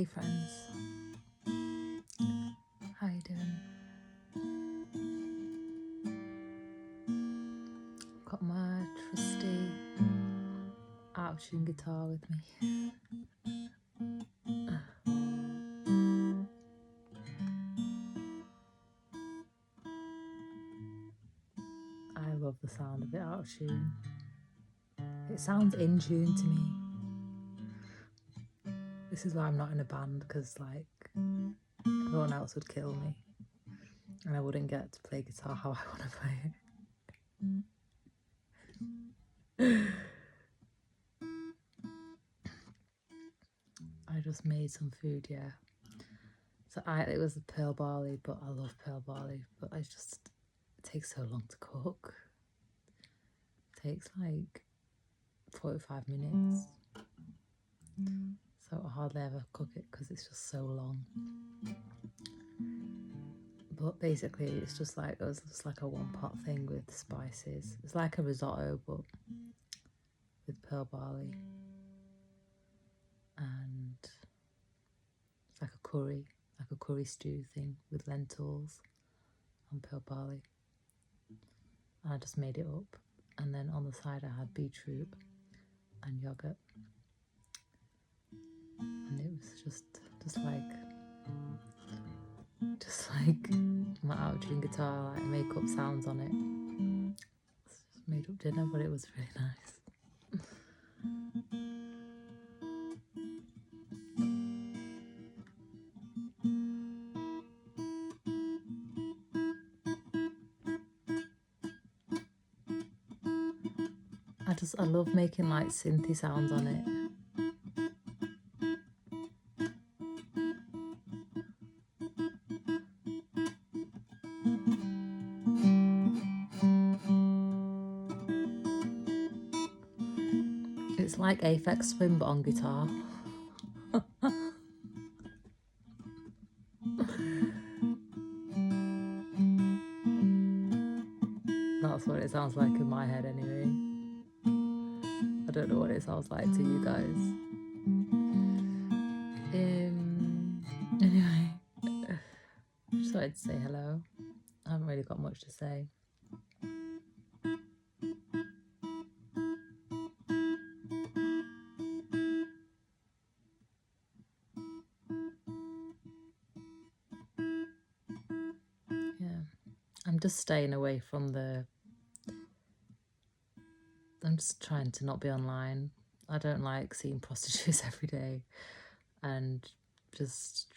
Hey friends, how you doing? Got my trusty out-of-tune guitar with me. I love the sound of it out of tune. It sounds in tune to me. This is why I'm not in a band, because like everyone else would kill me and I wouldn't get to play guitar how I want to play it. I just made some food, yeah. So it was a pearl barley, but I love pearl barley, but it takes so long to cook. It takes like 45 minutes. So I hardly ever cook it because it's just so long. But basically it was just like a one pot thing with spices. It's like a risotto but with pearl barley. And it's like a curry stew thing with lentils and pearl barley. And I just made it up. And then on the side I had beetroot and yogurt. And it was just like my out-of-tune guitar, like make up sounds on it. It's just made up dinner, but it was really nice. I love making like synthy sounds on it. It's like Aphex Twin but on guitar. That's what it sounds like in my head anyway. I don't know what it sounds like to you guys. Anyway, I just wanted to say hello. I haven't really got much to say. Yeah, I'm just staying away from I'm just trying to not be online. I don't like seeing prostitutes every day and just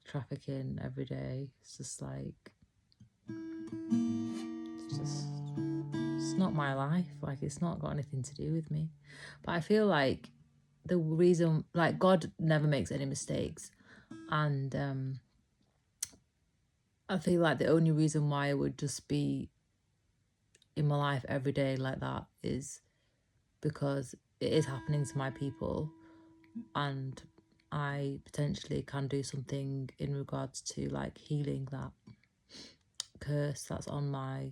trafficking every day. It's just like, it's not my life. Like, it's not got anything to do with me. But I feel like the reason, like, God never makes any mistakes. And I feel like the only reason why I would just be in my life every day like that is because it is happening to my people, and I potentially can do something in regards to like healing that curse that's on my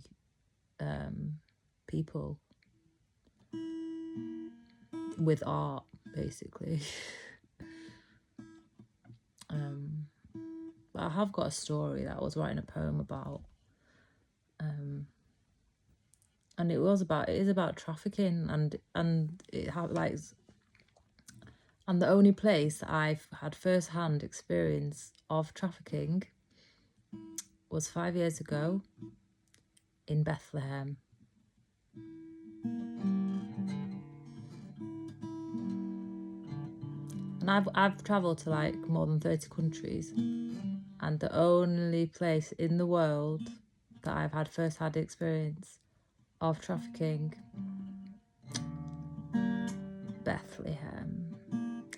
people with art, basically. But I have got a story that I was writing a poem about, and it is about trafficking, and it had like, and the only place that I've had first-hand experience of trafficking was 5 years ago in Bethlehem. And I've travelled to like more than 30 countries, and the only place in the world that I've had first-hand experience of trafficking, Bethlehem,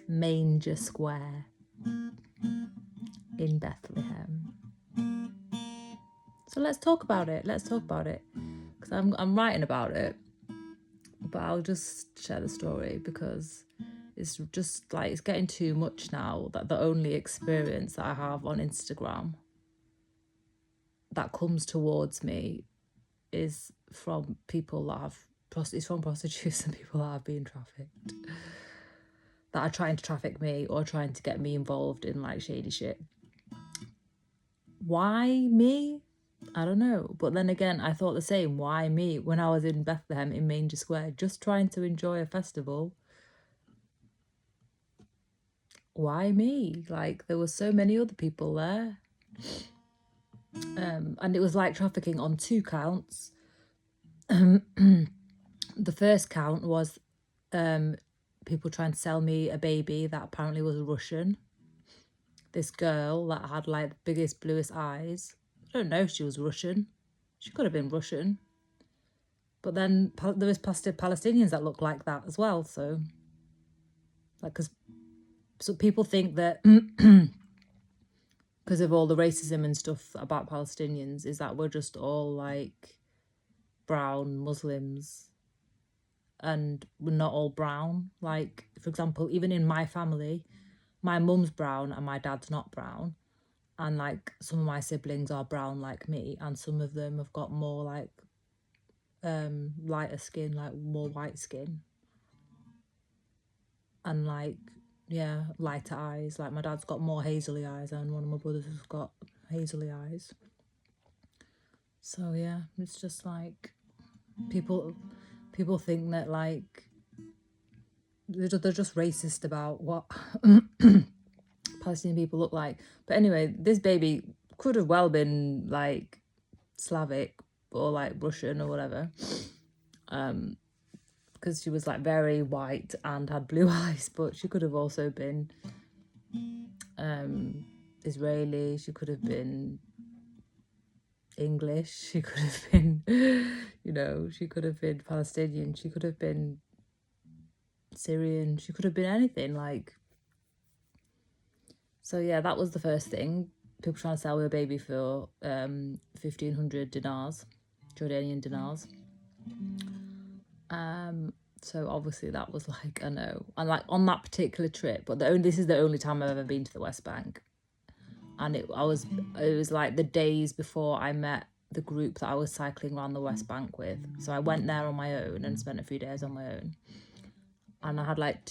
Manger Square in Bethlehem. So let's talk about it. Because I'm writing about it, but I'll just share the story because it's just like, it's getting too much now that the only experience that I have on Instagram that comes towards me is from people that it's from prostitutes and people that have been trafficked. that are trying to traffic me or trying to get me involved in like shady shit. Why me? I don't know. But then again, I thought the same. Why me? When I was in Bethlehem in Manger Square, just trying to enjoy a festival. Why me? Like, there were so many other people there. And it was like trafficking on 2 counts. The first count was people trying to sell me a baby that apparently was Russian. This girl that had like the biggest, bluest eyes. I don't know if she was Russian. She could have been Russian. But then there was Palestinians that look like that as well. So, like, because people think that because of all the racism and stuff about Palestinians, is that we're just all like brown Muslims, and we're not all brown. Like, for example, even in my family, my mum's brown and my dad's not brown. And like some of my siblings are brown like me, and some of them have got more like lighter skin, like more white skin, and like, yeah, lighter eyes. Like my dad's got more hazily eyes, and one of my brothers has got hazily eyes. So yeah, it's just like people think that like they're just racist about what Palestinian people look like. But anyway, this baby could have well been like Slavic or like Russian or whatever, because she was like very white and had blue eyes. But she could have also been Israeli. She could have been English. She could have been, you know, she could have been Palestinian. She could have been Syrian. She could have been anything. Like, so yeah, that was the first thing. People trying to sell me a baby for 1,500 dinars, Jordanian dinars. So obviously that was like a no. And like on that particular trip, but this is the only time I've ever been to the West Bank. And it was like the days before I met the group that I was cycling around the West Bank with. So I went there on my own and spent a few days on my own. And I had like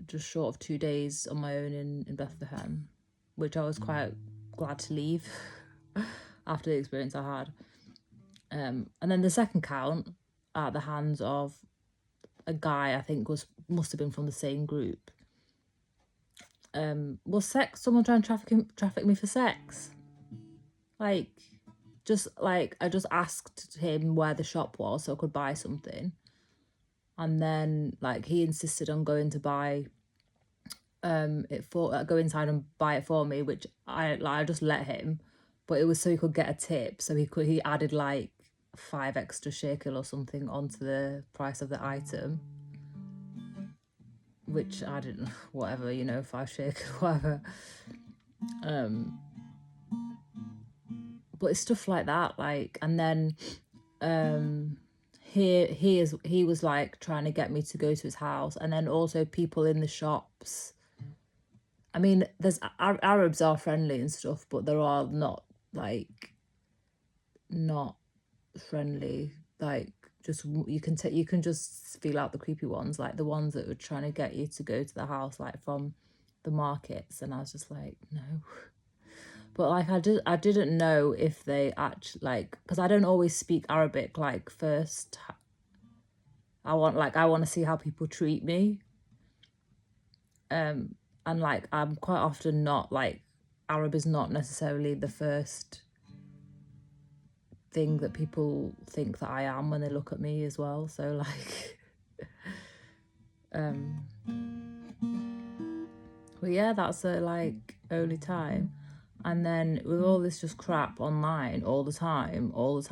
just short of 2 days on my own in Bethlehem, which I was quite glad to leave after the experience I had. And then the second count at the hands of a guy I think must have been from the same group. Was sex, someone trying to traffic me for sex. Like, just like I just asked him where the shop was so I could buy something, and then like he insisted on going to buy go inside and buy it for me, which I just let him, but it was so he could get a tip. So he added like 5 extra shekel or something onto the price of the item, which I didn't, whatever, you know, 5 shekel, whatever. But it's stuff like that, like, and then he was like trying to get me to go to his house, and then also people in the shops. I mean, there's Arabs are friendly and stuff, but there are not friendly. Like, just you can just feel out the creepy ones, like the ones that were trying to get you to go to the house, like from the markets. And I was just like, no. But like I didn't know if they actually, like, because I don't always speak Arabic. Like, first I want to see how people treat me. And like I'm quite often not, like, Arab is not necessarily the first thing that people think that I am when they look at me as well. So like but yeah, that's the like only time. And then with all this just crap online all the time, what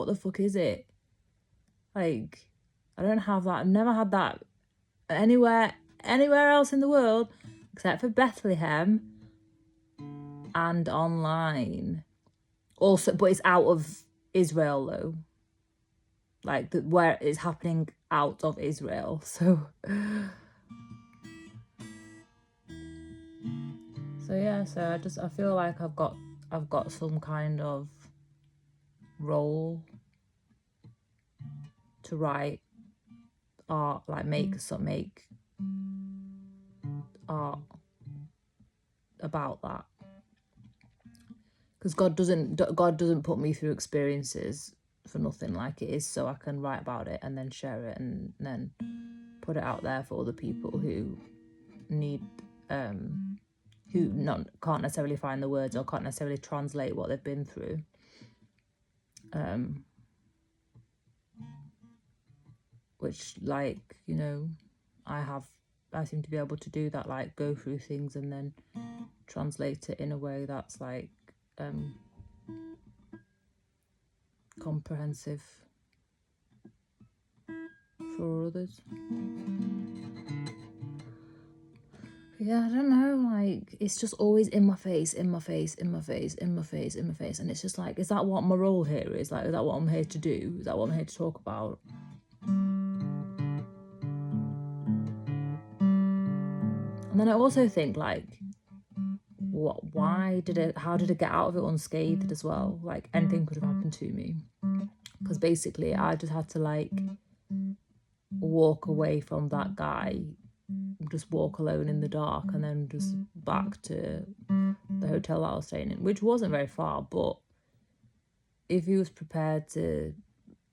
the fuck is it? Like, I don't have that. I've never had that anywhere else in the world except for Bethlehem and online. Also, but it's out of Israel though. Like, where it's happening out of Israel. So yeah, so I feel like I've got some kind of role to write art, like make art about that, because God doesn't put me through experiences for nothing. Like, it is so I can write about it and then share it and then put it out there for other people who need can't necessarily find the words or can't necessarily translate what they've been through. Which, like, you know, I seem to be able to do that, like go through things and then translate it in a way that's like comprehensive for others. Yeah, I don't know, like, it's just always in my face, in my face, in my face, in my face, in my face. And it's just like, is that what my role here is? Like, is that what I'm here to do? Is that what I'm here to talk about? And then I also think, like, how did it get out of it unscathed as well? Like, anything could have happened to me. Because basically, I just had to, like, walk away from that guy, just walk alone in the dark, and then just back to the hotel that I was staying in, which wasn't very far. But if he was prepared to,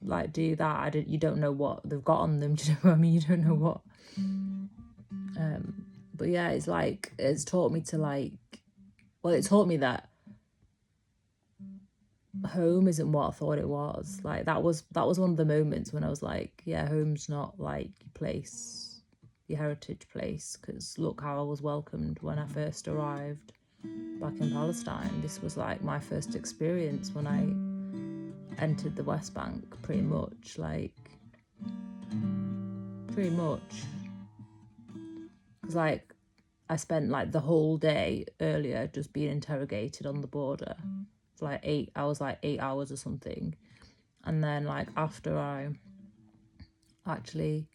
like, do that, you don't know what they've got on them. Do you know what I mean? You don't know what. But yeah, it's like, it's taught me to, like, well, it taught me that home isn't what I thought it was. Like, that was one of the moments when I was like, yeah, home's not like your place, your heritage place. Because look how I was welcomed when I first arrived back in Palestine. This was like my first experience when I entered the West Bank, pretty much. Because, like, I spent, like, the whole day earlier just being interrogated on the border for like 8 hours or something. And then, like, after I actually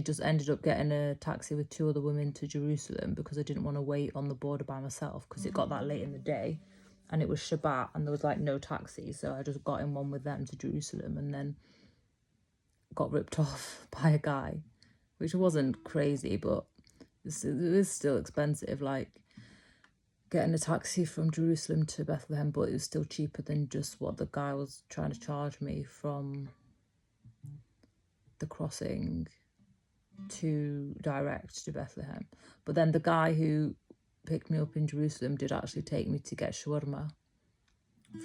just ended up getting a taxi with 2 other women to Jerusalem, because I didn't want to wait on the border by myself, because it got that late in the day and it was Shabbat and there was, like, no taxi. So I just got in one with them to Jerusalem and then got ripped off by a guy, which wasn't crazy, but it was still expensive, like getting a taxi from Jerusalem to Bethlehem, but it was still cheaper than just what the guy was trying to charge me from the crossing to direct to Bethlehem. But then the guy who picked me up in Jerusalem did actually take me to get shawarma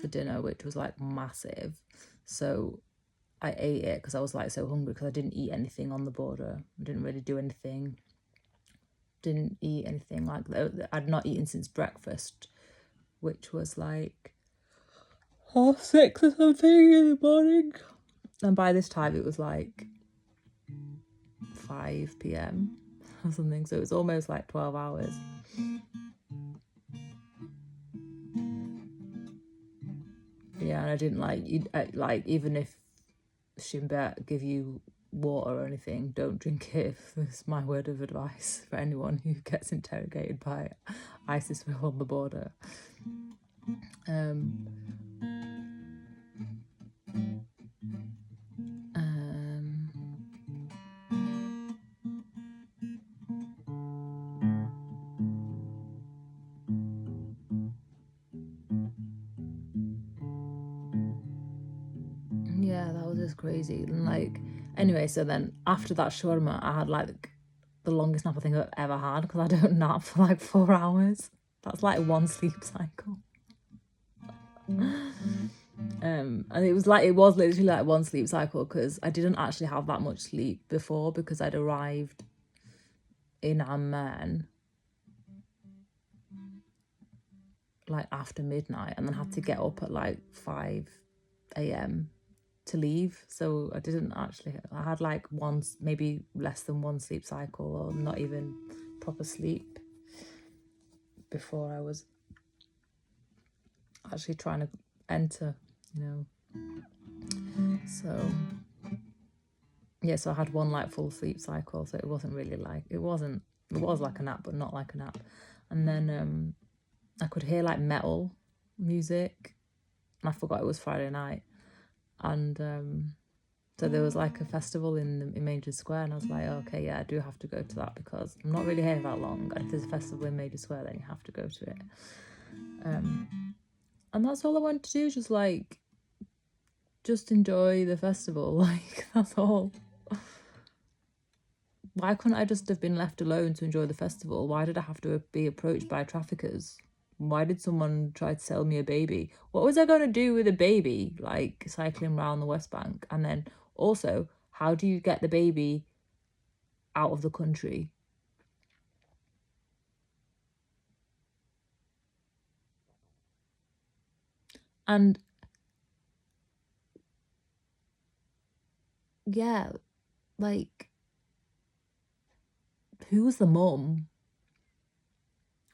for dinner, which was, like, massive. So I ate it because I was, like, so hungry, because I didn't eat anything on the border. I didn't really do anything. Didn't eat anything. Like, I'd not eaten since breakfast, which was like 6:30 or something in the morning. And by this time it was like 5 p.m. or something. So it was almost like 12 hours. Yeah, and I didn't like, even if Shin Bet give you water or anything, don't drink it. It's my word of advice for anyone who gets interrogated by ISIS on the border. Yeah, that was just crazy. And, like, anyway, so then after that shawarma, I had, like, the longest nap I think I've ever had, because I don't nap for like 4 hours. That's like one sleep cycle. And it was literally like one sleep cycle, because I didn't actually have that much sleep before, because I'd arrived in Amman like after midnight and then had to get up at like 5 a.m. to leave. So I had like maybe less than one sleep cycle, or not even proper sleep, before I was actually trying to enter, you know. So yeah, so I had one like full sleep cycle, so it wasn't really like, it was like a nap, but not like a nap. And then I could hear like metal music, and I forgot it was Friday night. And So there was like a festival in Major Square, and I was like, oh, okay, yeah, I do have to go to that because I'm not really here that long. And if there's a festival in Major Square, then you have to go to it. And that's all I wanted to do, just enjoy the festival. Like, that's all. Why couldn't I just have been left alone to enjoy the festival? Why did I have to be approached by traffickers? Why did someone try to sell me a baby? What was I going to do with a baby, like cycling around the West Bank? And then also, how do you get the baby out of the country? And yeah, like, who was the mum?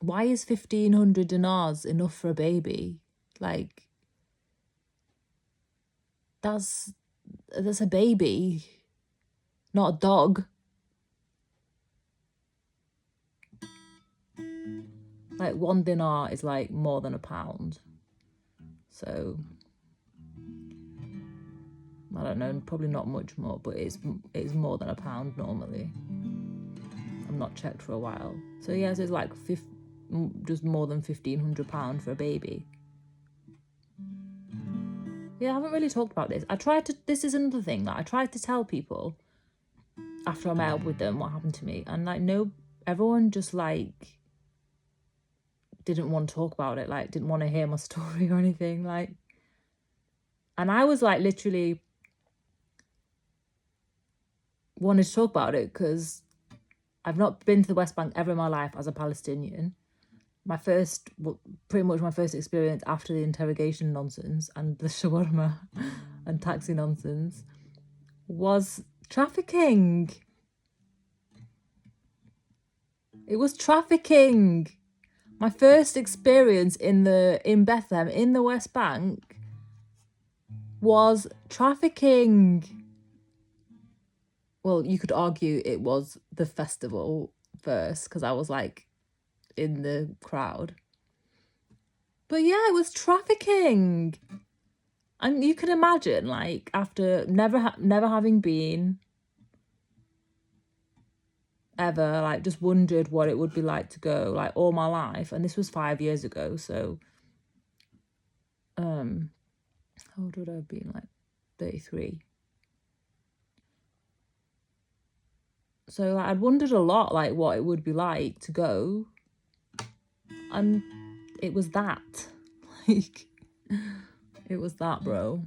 Why is 1,500 dinars enough for a baby? Like, that's a baby, not a dog. Like, 1 dinar is like more than £1. So I don't know, probably not much more, but it's more than £1 normally. I'm not checked for a while. So yeah, so it's like just more than £1,500 for a baby. Yeah, I haven't really talked about this. This is another thing that I tried to tell people after I met up with them what happened to me, and like, no, everyone just like didn't want to talk about it, like didn't want to hear my story or anything, like. And I was like, literally wanted to talk about it because I've not been to the West Bank ever in my life as a Palestinian. Pretty much my first experience after the interrogation nonsense and the shawarma and taxi nonsense was trafficking. It was trafficking. My first experience in Bethlehem, in the West Bank, was trafficking. Well, you could argue it was the festival first because I was like in the crowd. But yeah, it was trafficking. And you can imagine, like, after never having been ever, like, just wondered what it would be like to go, like, all my life. And this was 5 years ago, so how old would I have been? Like 33. So like, I'd wondered a lot, like, what it would be like to go, and it was that. Like, it was that, bro.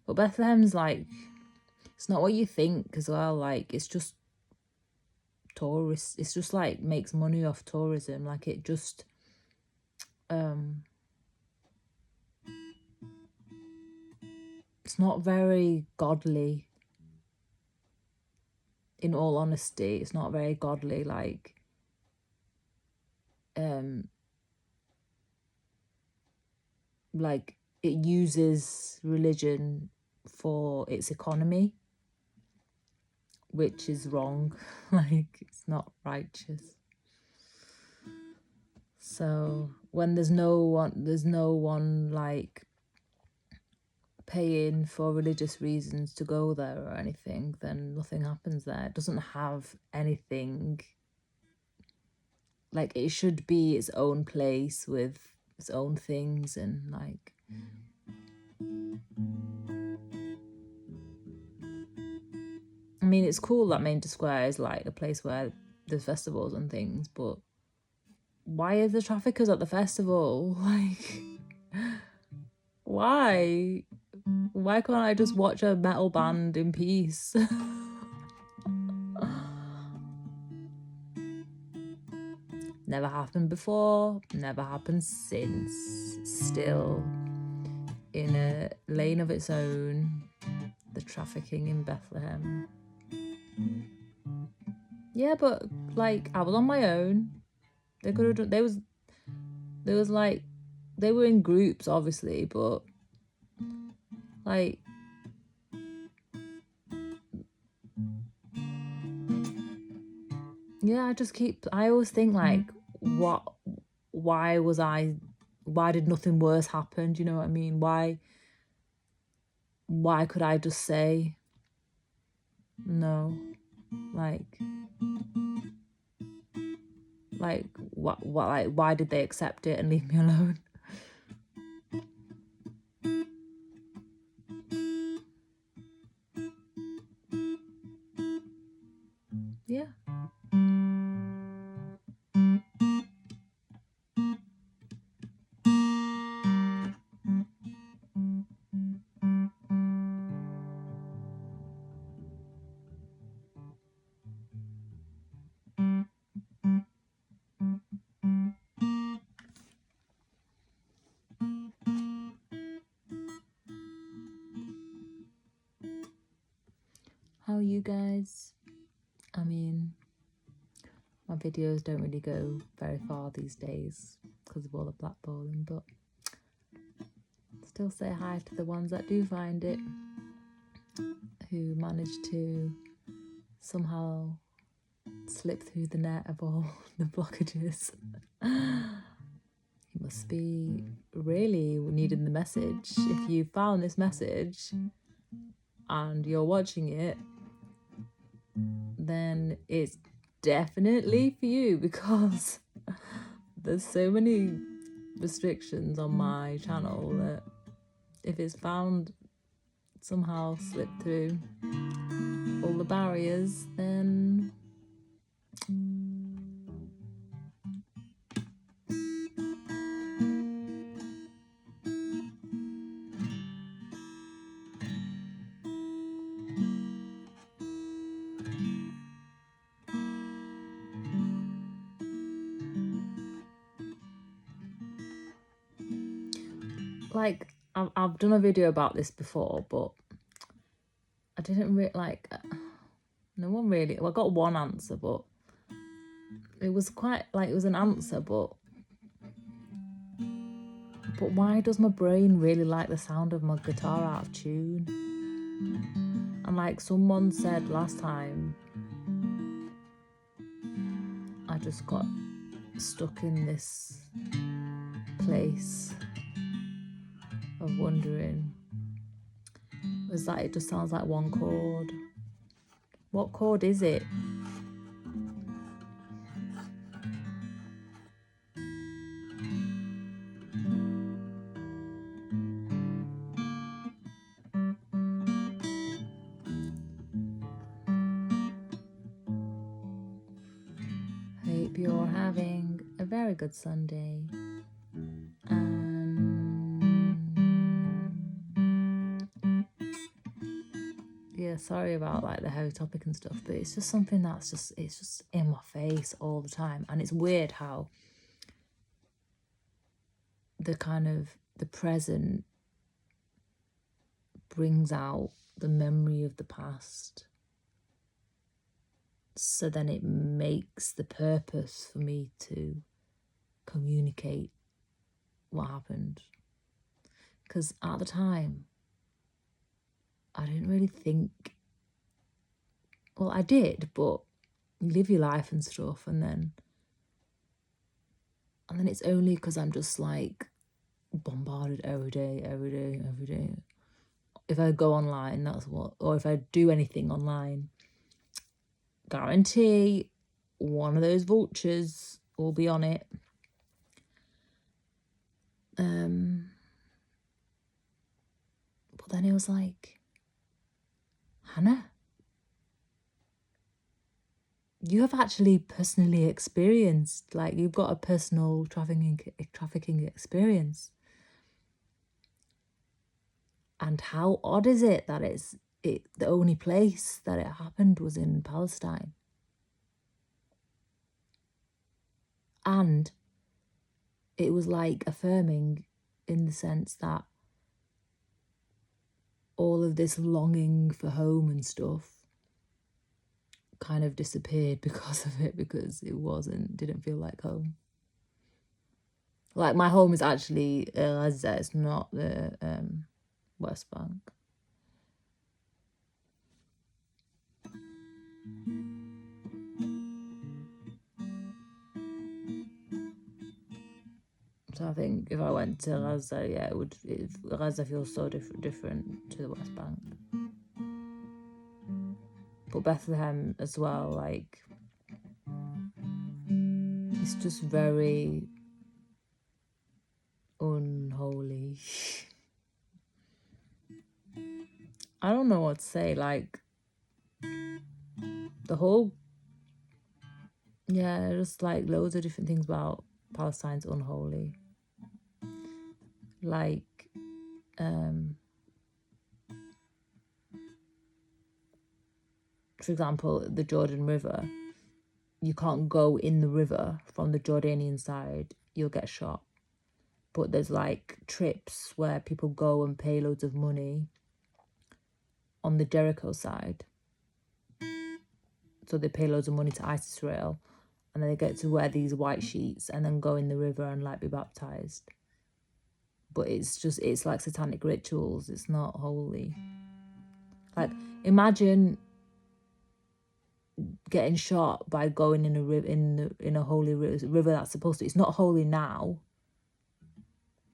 But Bethlehem's like, it's not what you think as well. Like, it's just tourists. It's just like makes money off tourism. Like, it just it's not very godly. In all honesty, it's not very godly. Like, it uses religion for its economy, which is wrong. Like, it's not righteous. So when there's no one like paying for religious reasons to go there or anything, then nothing happens there. It doesn't have anything. Like, it should be its own place with its own things, and like, I mean, it's cool that Major Square is like a place where there's festivals and things, but why are the traffickers at the festival? Like, why can't I just watch a metal band in peace? Never happened before, never happened since. Still in a lane of its own, the trafficking in Bethlehem. Yeah, but like, I was on my own. They could have done. There was like, they were in groups, obviously, but like, yeah, I always think like, why did nothing worse happen? Do you know what I mean? Why could I just say no? Like why did they accept it and leave me alone? Yeah. How are you guys? I mean, my videos don't really go very far these days because of all the blackballing, but still say hi to the ones that do find it, who manage to somehow slip through the net of all the blockages. You must be really needing the message. If you found this message and you're watching it, then it's definitely for you, because there's so many restrictions on my channel that if it's found somehow slipped through all the barriers, then like I've done a video about this before, but I didn't no one really, well, I got one answer, but it was quite like, it was an answer, but why does my brain really like the sound of my guitar out of tune? And like someone said last time, I just got stuck in this place of wondering, was that it just sounds like one chord. What chord is it? Hope you're having a very good Sunday. Yeah, sorry about like the heavy topic and stuff, but it's just something that's it's just in my face all the time. And it's weird how the present brings out the memory of the past. So then it makes the purpose for me to communicate what happened. Because at the time, I didn't really think, well, I did, but you live your life and stuff, and then it's only because I'm just like bombarded every day. If I go online, or if I do anything online, guarantee one of those vultures will be on it. But then it was like, Hannah, you have actually personally experienced, like, you've got a personal trafficking experience. And how odd is it that the only place that it happened was in Palestine? And it was like affirming in the sense that all of this longing for home and stuff kind of disappeared because of it, because it didn't feel like home. Like, my home is actually Gaza, it's not the West Bank. But I think if I went to Gaza, yeah, Gaza feels so different to the West Bank. But Bethlehem as well, like, it's just very unholy. I don't know what to say, like, the whole, yeah, just like loads of different things about Palestine's unholy. Like, for example, the Jordan River, you can't go in the river from the Jordanian side, you'll get shot. But there's like trips where people go and pay loads of money on the Jericho side. So they pay loads of money to ISIS Rail, and then they get to wear these white sheets and then go in the river and like be baptized. But it's like satanic rituals. It's not holy. Like, imagine getting shot by going in a river, in a holy river that's supposed to. It's not holy now.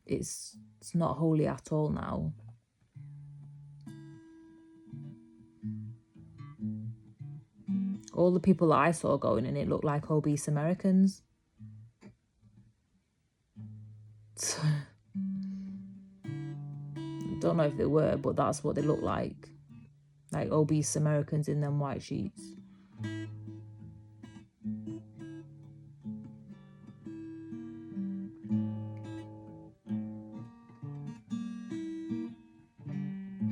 It's not holy at all now. All the people that I saw going in it looked like obese Americans. So, don't know if they were, but that's what they looked like obese Americans in them white sheets.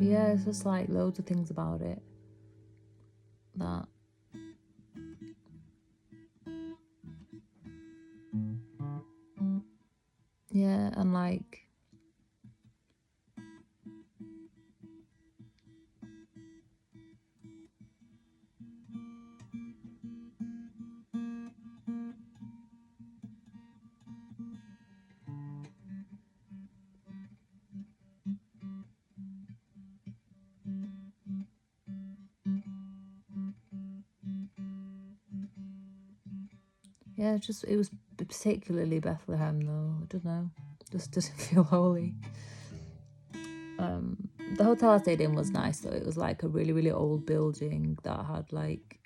Yeah, it's just like loads of things about it that yeah, and like yeah, it was particularly Bethlehem though. I don't know, just doesn't feel holy. The hotel I stayed in was nice though. It was like a really, really old building that had like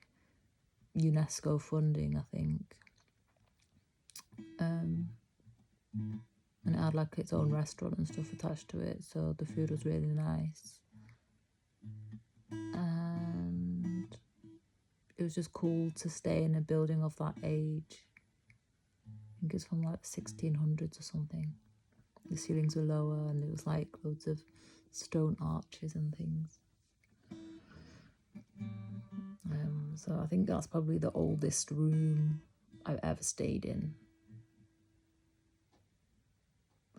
UNESCO funding, I think. And it had like its own restaurant and stuff attached to it, so the food was really nice. And it was just cool to stay in a building of that age. I think it's from like the 1600s or something. The ceilings were lower and there was like loads of stone arches and things. So I think that's probably the oldest room I've ever stayed in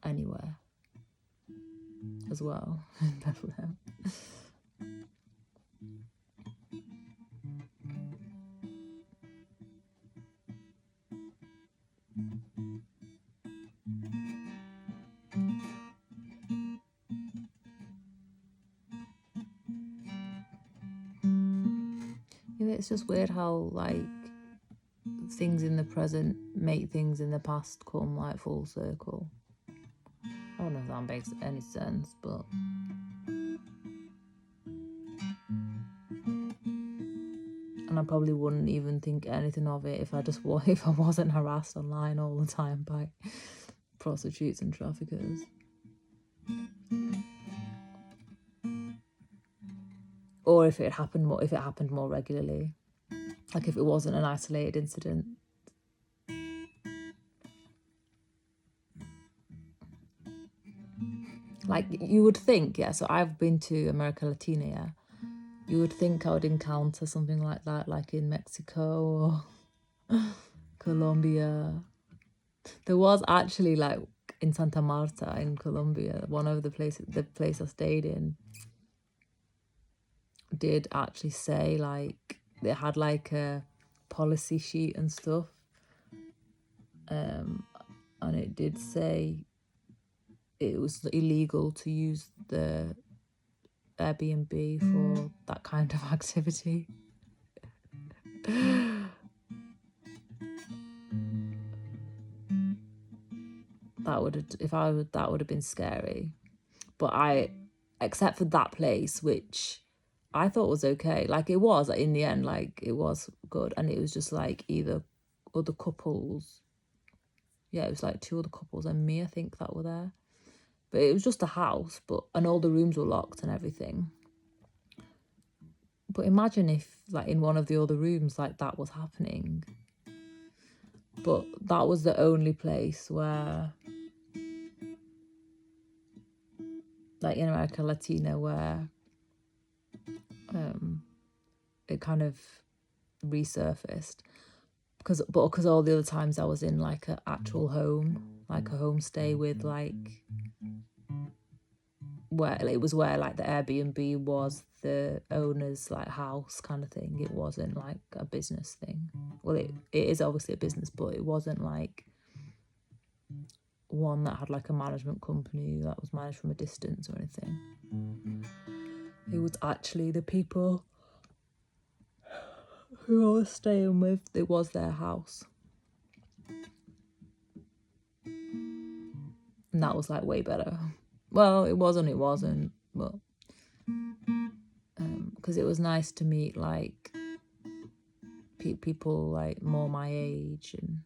anywhere as well in Bethlehem. Yeah, it's just weird how like things in the present make things in the past come like full circle. I don't know if that makes any sense, but and I probably wouldn't even think anything of it if I wasn't harassed online all the time by prostitutes and traffickers. Or if it happened more regularly, like if it wasn't an isolated incident. Like you would think, yeah. So I've been to America Latina, yeah. You would think I would encounter something like that, like in Mexico or Colombia. There was actually like in Santa Marta in Colombia, the place I stayed in did actually say like they had like a policy sheet and stuff, and it did say it was illegal to use the Airbnb for that kind of activity. that would have been scary. But except for that place, which I thought was okay. Like, it was, like, in the end, like, it was good. And it was just like either other couples. Yeah, it was like 2 other couples and me, I think, that were there. But it was just a house, and all the rooms were locked and everything. But imagine if, like, in one of the other rooms, like, that was happening. But that was the only place where, like, in America Latina, where it kind of resurfaced. Because all the other times I was in, like, an actual home, like a homestay with, like, where it was where, like, the Airbnb was the owner's, like, house kind of thing. It wasn't like a business thing. Well, it is obviously a business, but it wasn't like one that had, like, a management company that was managed from a distance or anything. It was actually the people who I was staying with, it was their house. And that was, like, way better. Well, it wasn't, but because it was nice to meet, like, people, like, more my age, and